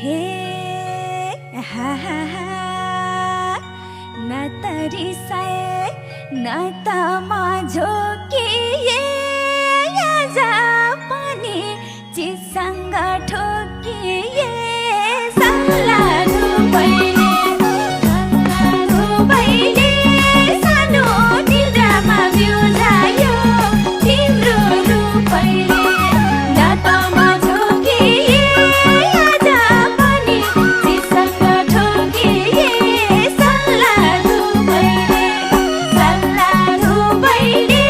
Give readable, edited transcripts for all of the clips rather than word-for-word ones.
हे हा हा हा न तरी साए न त माझो किए जा पनि चिसँग ठोकिए सल्लाहु पहिले सानो निद्रामा बिउझायो तिम्रो रूपैले न त माझो किए जा पनि चिसँग ठोकिए सल्लाहु पहिले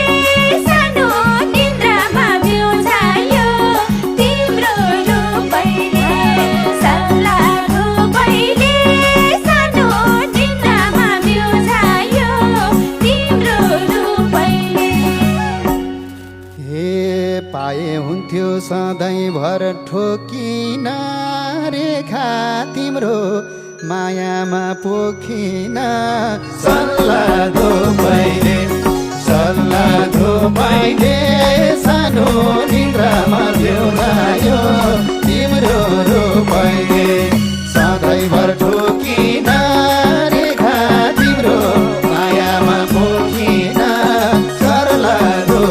सानो निद्रामा बिउझायो तिम्रो रूपैले सल्लाहु पहिले सानो निद्रामा बिउझायो तिम्रो रूपैले हे पाए हुन्थ्यो सधैँभर ठोकिन रेखा तिम्रो मायामा पोखिन सल्लाहु पहिले सानो निद्रामा बिउझायो तिम्रो रूपैले सधैँभर ठोकिन रेखा तिम्रो मायामा पोखिन सल्लाहु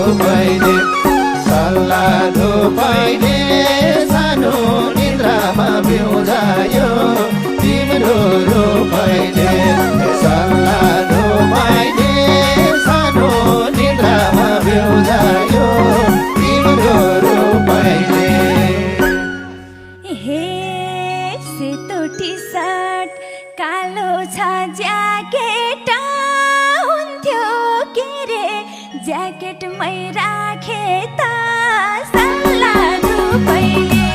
पहिले सानो निद्रामा बिउझायो तिम्रो रूपैले सल्लाहु पहिले सानो निद्रामा बिउझायो तिम्रो रूपैले हे सेतो टी सर्ट कालो छ ज्याकेट हुन्थ्यो के रे ज्याकेटमै राखे त सल्लाहु पहिले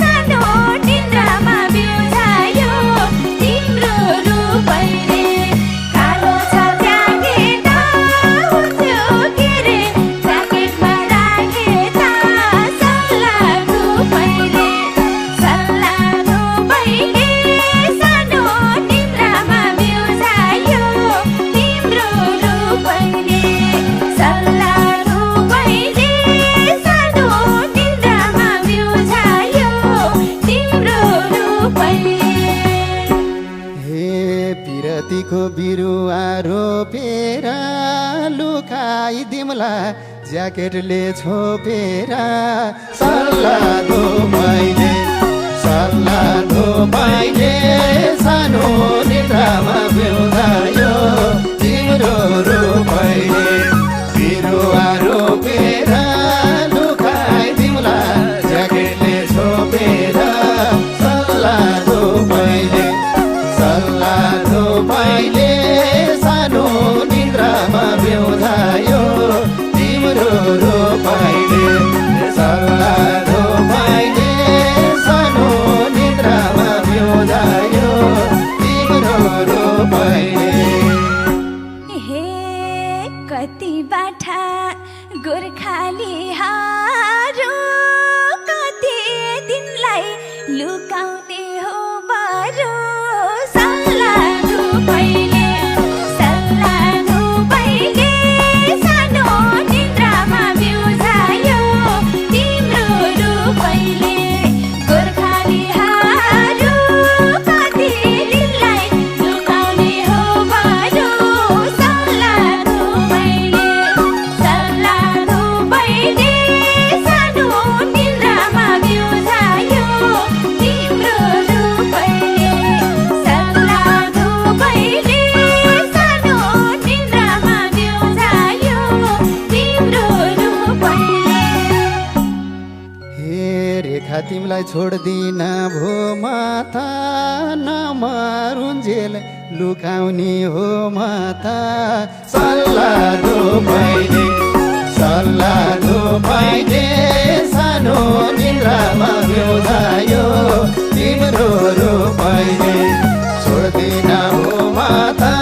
सानो निद्रामा बिउझायो तिम्रो रूपैले कालो छ ज्याकेट हुन्थ्यो के रे ज्याकेटमा राखे त सल्लाहु पहिले सानो निद्रामा बिउझायो तिम्रो रूपैले सल्लाहु पहिले सानो निद्रामा बिउझायो तिम्रो रूपैले हे पिरतीको बिरुवा रोपेर लुकाई दिमला ज्याकेटले छोपेर सल्लाहु पहिले सानो निद्रामा बिउझायो तिम्रो रूपैले बिरुवा रोपेर लुकाई दिमला ज्याकेटले छोपेर सल्लाहु पहिले सानो निद्रामा बिउझायो तिम्रो रूपैले सल्लाहु पहिले सानो निद्रामा बिउझायो तिम्रो रूपैले हे कति बाठा गोर्खाली हारो कति दिनलाई लुकाउने हो बारो सल्लाहु पहिले सानो निद्रामा बिउझायो तिम्रो रूपैले गोर्खाली हारो कति दिनलाई लुकाउने हो बारो सल्लाहु पहिले सानो निद्रामा बिउझायो तिम्रो रूपैले सल्लाहु पहिले सानो निद्रामा बिउझायो तिम्रो रूपैले हे रेखा तिमीलाई छोड्दिन भो माता नमरुन्जेल लुकाउने हो माता सल्लाहु पहिले सानो निद्रामा बिउझायो तिम्रो रूपैले छोड्दिन हो माता